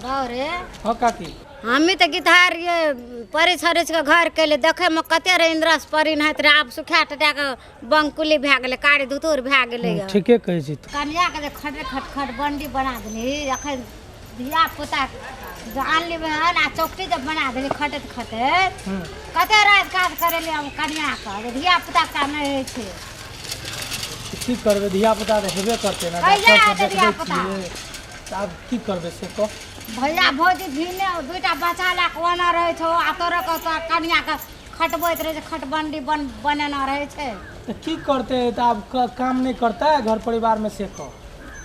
बारे हाँ काकी हमी तो गिधार ये परिस हरिस के घर के लिए देखे में कते रे इंद्रस परी नहीं रे आप सुखा टटा के बंकुली भए गेले काड़ी धुतुर भए गेले ठीके कहै छी कनिया के खट खट खट बंडी बना देनी अखन धिया पुता जानली में ना चौकटी जब बना देली खटत खटत कते रात काज करेली हम कनिया के धिया पुता का नहीं है छे की करबे धिया पुता तो हेबे करते ना धिया पुता अब की करबे से को भैया भौजी भीने दुईटा बच्चा ला कोना रहे छो आ तोरा के कनिया के खटबैत रहे खटबंडी बनेना रहे छे तो की करते तो अब काम नहीं करता है घर परिवार में से को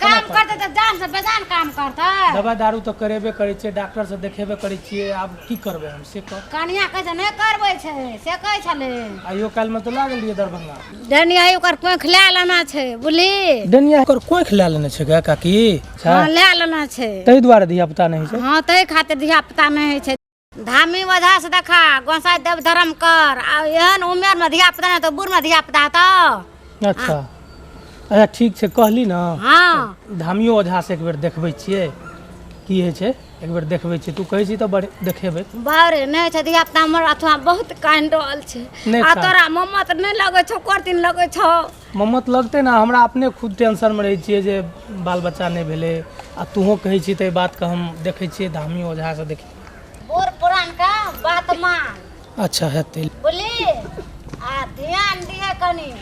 काम करते तो जान से बेजान काम करता दवा दारू तो करेबे करै छियै डॉक्टर से देखेबे करै छियै अब की करबे हम से को कनिया कहै नहीं करबै छे से कहै छले आइयो काल में तो लागल लिए दरभंगा डनिया ओकर कोख ले लेना छे बुझली डनिया ओकर कोख ले लेने छे काकी हां ले लेना छे तै द्वारे धिया पुता नहीं छे हां तै खातिर धिया पुता नहीं छे धामी वजह से देखा गोसाई देव धर्म कर आ एहन उमेर में धिया पुता नहीं तो बूढ़ में धिया पुता तो अच्छा अच्छा ठीक छे कहली ना हां धामियो ओझा से एक बेर देखबै छियै की है छे एक बेर देखबै छी तू कहै छी तो बड़े देखेबै बारे नहीं छे धिया पुता हमर अथवा बहुत कांडल छे आ तोरा मम्मत नहीं लगे छो कर दिन लगे छो मम्मत लगते ना हमरा अपने खुद टेंशन में रही छियै जे बाल बच्चा नहीं भेले आ तूहो कहै छी त बात के हम देखै छियै धामी ओझा से देखी बूढ़ पुरान का बात मान अच्छा हेतै बोली आ ध्यान दिए कनी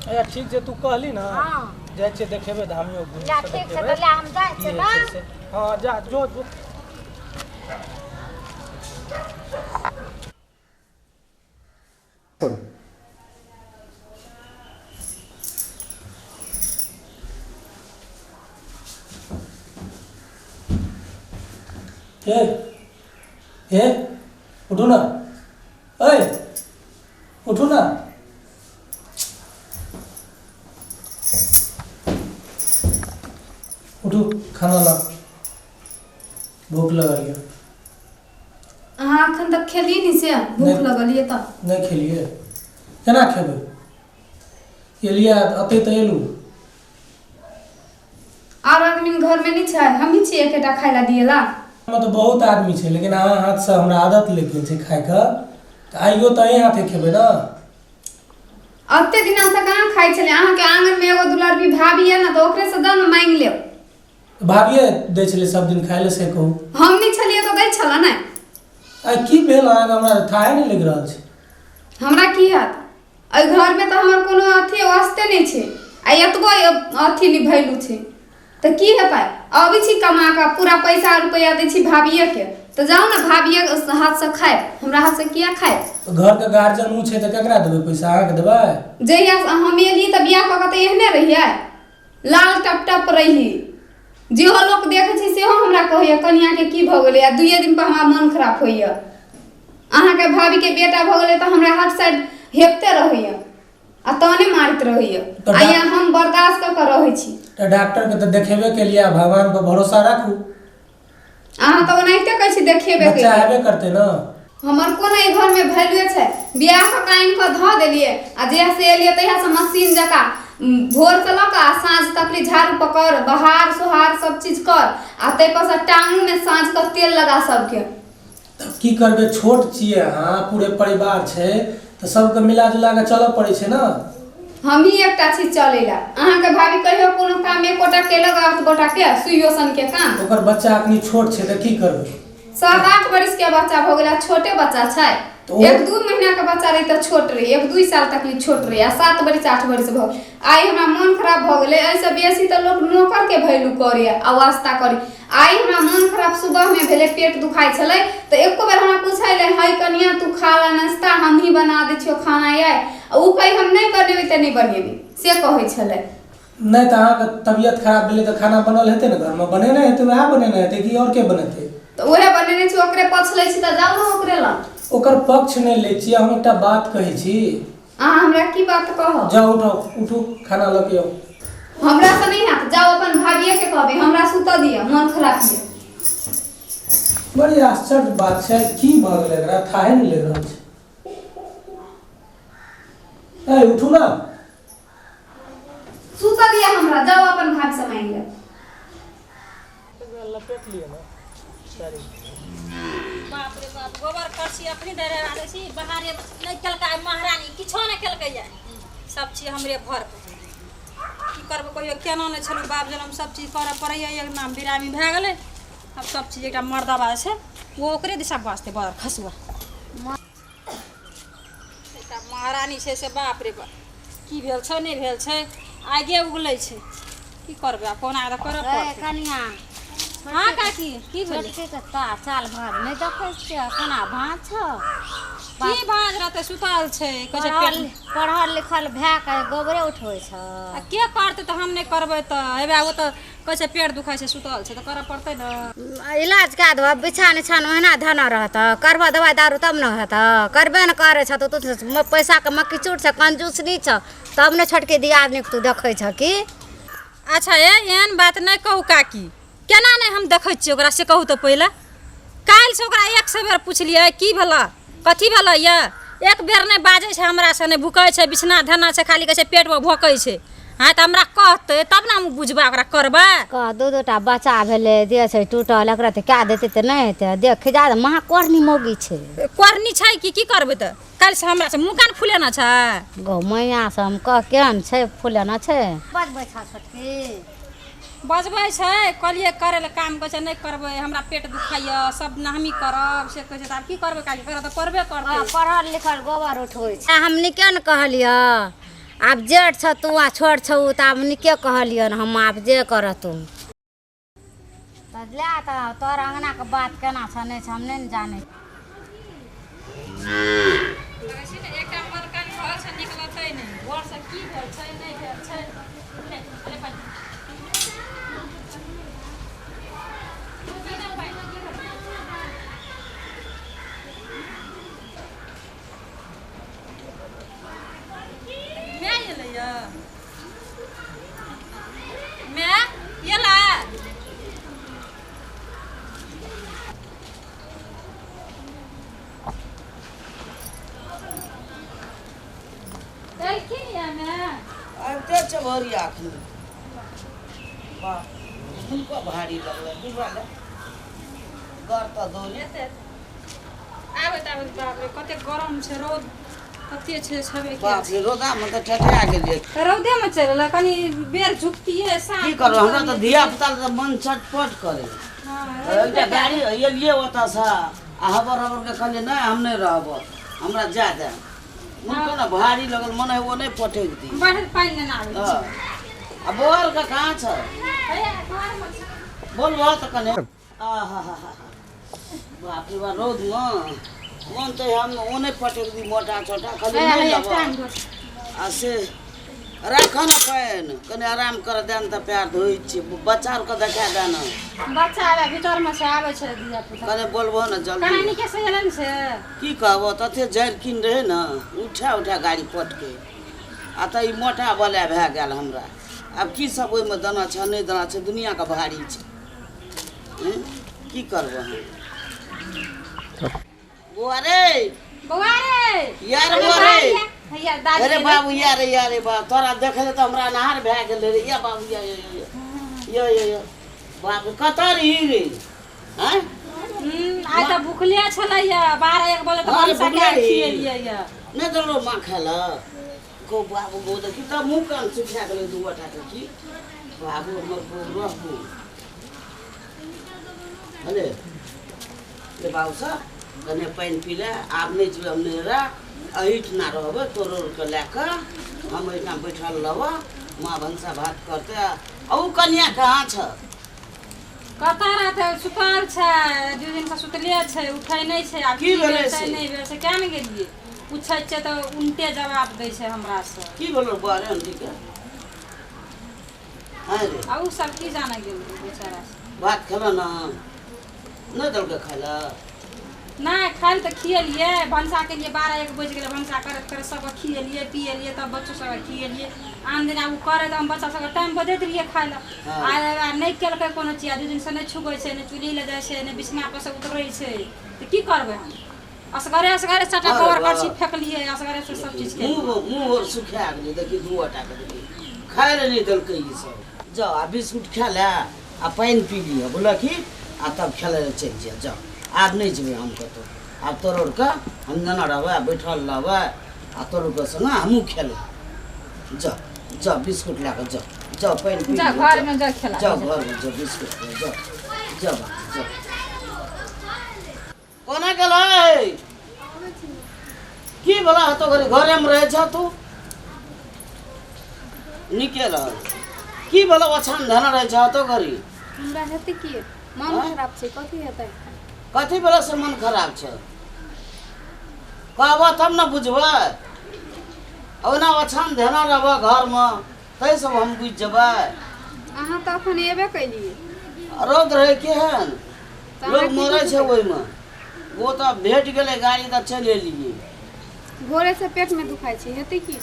अच्छा ठीक छे तू कहली ना हां जाय छे देखेबे धामियो या ठीक छे त ले हम जाय छे ना हां जा जो ए उठो ना ओए उठो ना उठो खाना ला भूख लगल है अहाँ अखन तक खेलिए नहीं से भूख लगल है त नहीं खेलिए केना खेबै एलिया अते त एलू और आदमी घर में नहीं छै हम ही छी एकेटा खाइला दिएला में तो बहुत आदमी छे लेकिन अहाँ हाथ से हमरा आदत लग गेल छे खाय के त आइयो त अहीं हाथे खेबै ना अत्ते दिना से कहां खाइ छले अहाँ के आंगन में एगो दुलारबी भाभी है ना तो ओकरे से दाम मांग लेब भाभिये दै छले सब दिन खाय ले से कहू हम नहीं छलिए तो दै छला ना आ की भेल अहाँ हमरा थाहे नहीं लग रहल छे हमरा की हाथ अइ घर में तो हमर कोनो अथी वास्ते नहीं छे आ एतबो अथी नहीं भइलू छे त की हेतै अभी छी कमा का पूरा पैसा रुपया दै छी भाभिये के तो जाओ ना भाभिये हाथ से खाए हमरा हाथ से किया खाए तो घर के गार्जियन उ छे त केकरा देबै पैसा अहाँ के देबै जहिया हम एली त बियाह क के त एहने रहियै लाल टप टप रही जेहो लोग देखे छी सेहो हमरा कहैया कन्या के की भ गेलै आ दुइये दिन पर हमरा मन खराब होइया अहाँ के भाभी के बेटा भ गेलै त हमरा हर साइड हेपते रहैया आ तने मारत रहैया आइया हम बर्दाश्त क रहै छी त डॉक्टर के त देखेबे के लिए भगवान पर भरोसा राखू अहाँ त ओनाइते कहै छी देखेबे के बच्चा हेबे करते ना हमर कोना ए घर में वैल्यू छै बियाह क काइन क ध देलिए आ जहिया से एलिए तहिया से मशीन जका भोर से लक आ साँझ तक झाड़ू पकड़ बहार सोहार सब चीज कर आ तै पर से टांगू में साँझ क तेल लगा सबके तब की करबे छोट छिए हां पूरे परिवार छे त सबके मिला जुला के चलऽ पड़ै छे ना हम ही एकटा चीज चलेला अहाँ के भाभी कहियो कोनो काम एकोटा केलक 8 गोटा के सुइयोसन के काम ओकर बच्चा अखनी छोट छे त की करबे 7-8 वर्ष के बच्चा भ गेला छोटे बच्चा छै 1-2 महीना के बच्चा रही त छोट रही 1-2 साल तक ली छोट रही आ 7 वर्ष 8 वर्ष भ आई हमरा मन खराब भ गेले ऐसे बेसी त लोग नौकर के भैलू करे अवस्था करी आई हमरा मन खराब सुबह में भेले पेट दुखाई छले त एको बार हमरा पूछाइले हाय कन्या तू खा ला नाश्ता हम ही बना दै छियो खाना आय उ कहि हम नहीं बनेबे त नहीं बनेबे से कहै छले नहीं त अहाँ के तबियत खराब भेले त खाना बनल हेते न घर में बनेने हेते वह बनेने हेते कि और के बनेते तो ओहे बनेने छी ओकरे पछले छी त जाऊ न ओकरे ल ओकर पक्ष नहीं ले छी हम एकटा बात कहै छी अहाँ हमरा की बात कहो जाओ उठो उठो खाना ल के आओ हमरा से नहीं हाथ जाओ अपन भाभिये के कहबे हमरा सुत दिया मन खराब है बड़ी आश्चर्य बात है की भ गेल एकरा थाहे नहीं ले रहल छै ए उठू ना सुत दिया हमरा जाओ अपन भाग से मांग ले लपेट लिए ना बेचारी बाप रे बाप गोबर करसी अपनी दे रहे आले छी बाहरे नहीं केलकै महारानी किछो नहीं केलकै या सब चीज हमरे घर पे की करब कहियो केना नहीं छलु बाप जनम सब चीज करऽ पड़ैया एक नाम बिरामी भए गेलै अब सब चीज एकटा मर्दबा छै वो ओकरे दिशा वास्ते बड़ खसुआ एकटा महारानी छै से बाप रे बाप की भेल छै नहीं भेल छै आगे उगलै छै की करबै कोना तऽ करऽ पड़तै कनिया हाँ काकी की भेल छोटके के साल भर नहीं देखै छियै केना भाँज छ की बाज रहते सुतल छै कहै छै पढ़ल लिखल भए के गोबरे उठबै छ आ के करतै तऽ हम नहीं करबै तऽ हेबे ओ तऽ कहै छै पेट दुखाइ छै सुतल छै तऽ करऽ पड़तै ने इलाज कए देबऽ बिछान इछान ओहिना धना रहत करबऽ दवाइ दारू तब न हेत करबे न करै छ तऽ तू पैसा के मक्की चूट छ कंजूसनी छ तब ने छोटके दियादनी तू देखै छ की अच्छा एहन बात नहीं कहू काकी केना नहीं हम देखै छियै ओकरा से कहू तऽ पहिले काल्हि से ओकरा 100 बेर पुछलियै की भेलै कथी भेलै ये एक बेर नहीं बाजै छै हमरा से नहीं भुकै छै बिछना धना छै खाली कहै छै पेट में भोकै छै हाँ तऽ हमरा कहतै तब ने हम बुझबै ओकरा करबै कह दू टा बच्चा भेलै देह छै टूटल एकरा तऽ कए देतै तऽ नहि हेतै देख खिजा महा कोरनी मौगी छै कोरनी छै की करबै तऽ काल्हि से हमरा से मुँह कान फुलेना छै गौ मैया से हम कह केहन छै फुलेना छै बजबै छ छोटकी बजबै छै कहलिए करे ले काम कहै छै नहीं करबै हमरा पेट दुखाइए सब नाहमी करब से कहै छै तऽ आब की करबै काकी करऽ तऽ करबे करतै पढ़ल लिखल गोबर उठबै छै हम निके न कहलियै आब जेठ छ तू आ छोट छौ तऽ आब निके कहलियन हम आब जे कर तू ले तऽ तोहर अंगना के बात केना छ नहीं छ हम नहीं न जानै एकटा मरकन घर से निकलतै नहीं घर से की भेल छै नहीं भेल छै भरी आखनी उनको भारी लगल बुझल घर तो दोले आबे त बाप रे कते गरम छै रौद कते छै छबे के बाप रे रोदा में तो ठठा गेलिए रौदे में चलल कनी बेर झुकतिए सा की करो हमरा तो धिया पुता तो मन छटपट करे हां एकटा गाड़ी एलिए ओता सा आ हबर के कहले नहीं हम नहीं रहब हमरा जा दे उनको ना भारी लगल मन है वो नहीं पटेक दी बाहर पानी लेना आवे अब बोर का कहां छ भैया घर में बोल बोल तो कने आहा बाप रे बा रोद मन तो हम ओने पटेक दी मोटा छोटा खाली नहीं लगो आसे राखो ना पैन कने आराम कर देन त पैर धोई छी बच्चा के देखा देन बच्चा आवे भीतर में से आवे छै दिया पुता कने बोलबो ना जल्दी कहानी के से एलन से की कहबो तथे जड़ किन रहे ना उठा गाड़ी पटके आ त ई मोटा बला भए गेल हमरा अब की सब ओइ में दाना छ नहीं दाना छ दुनिया का भारी छै की करबो हम बुआ रे यार बुआ भैया दादी अरे बाबू यार बा तोरा देखे तो हमरा नहार भए गेल रे या बाबू या बाबू कतऽ रही रे हैं आइ त भुखले छलैया 12-1 बजे त हम सके खिएलिए या नहीं दलो मां खाला गो बाबू गो देखि त मुंह कान सुखा गेल दू गोटा के की बाबू हमर रहबू अरे ले बाबू सा कने पानी पी ले आब नहीं जेबे हम नहीं रह अहिठ ना रहबे तोरो के लेके हम एहिठाम बैठल रहबो माँ भंसा भात करते औ कन्या कहाँ छ कतऽ रहते सुतल छै दू दिन से सुतले छै उठै नहीं छै आ की भेलै से नहीं भेल से क्या ने गेलिए पूछै छै त उल्टे जवाब दै छै हमरा से की बोलो बारे आंटी के हां रे आ उ सब की जाने गेल बेचारा भात खेला ना नहीं दल के खाला नहीं खाल तो खिएलिए भंसा के लिए 12-1 बज गेल भंसा करत सब खिएलिए पिएलिए तब बच्चों सब खिएलिए आन दिन आब करे त हम बच्चा सब टाइम पर देत रहिए खाय ला आ नहीं केलकै कोनो चीज दू दिन से नहीं छुबै छै नहीं चुली ले जाय छै नहीं बिछना पर से उतरै छै त की करबै हम असगरे चटा कवर करछि फेकलिए असगरे से सब चीज के मुंह और सुखा गेल देखि दू आटा के देखि खाय रे नहीं दल के ई सब जा आ बिस्कुट खा ले आ पानी पी लिया बोला कि आ तब खेले लए चलि जाए जाओ आब नहीं जेबै हम कतहु आब तोर के हम जेना रहबै बैठल रहबै आ तोर के संगे हमहूँ खेलै जाओ जाओ बिस्कुट लए कऽ जाओ जाओ पानि पी जा घर में जा खेला जाओ घर में जाओ बिस्कुट ले जाओ जाओ जाओ कोना गेलै की बोला तो घरे में रहे छ तू निके रह की बोला ओछान धन रहे छ तो घरी हमरा हेतै की मन हाँ? खराब छै कथी हेतै कथी बोला से मन खराब छ कहबो तब न बुझबै ओना ओछान धन रहबो घर में तै सब हम बुझ जेबै अहाँ तऽ अखन एबे कैलिए रौद रहे केहन लोग मरै छै ओहि में वो तो भेट गेलै गाड़ी तऽ चलि एलियै भोरे से पेट में दुखाइ छै हेतै की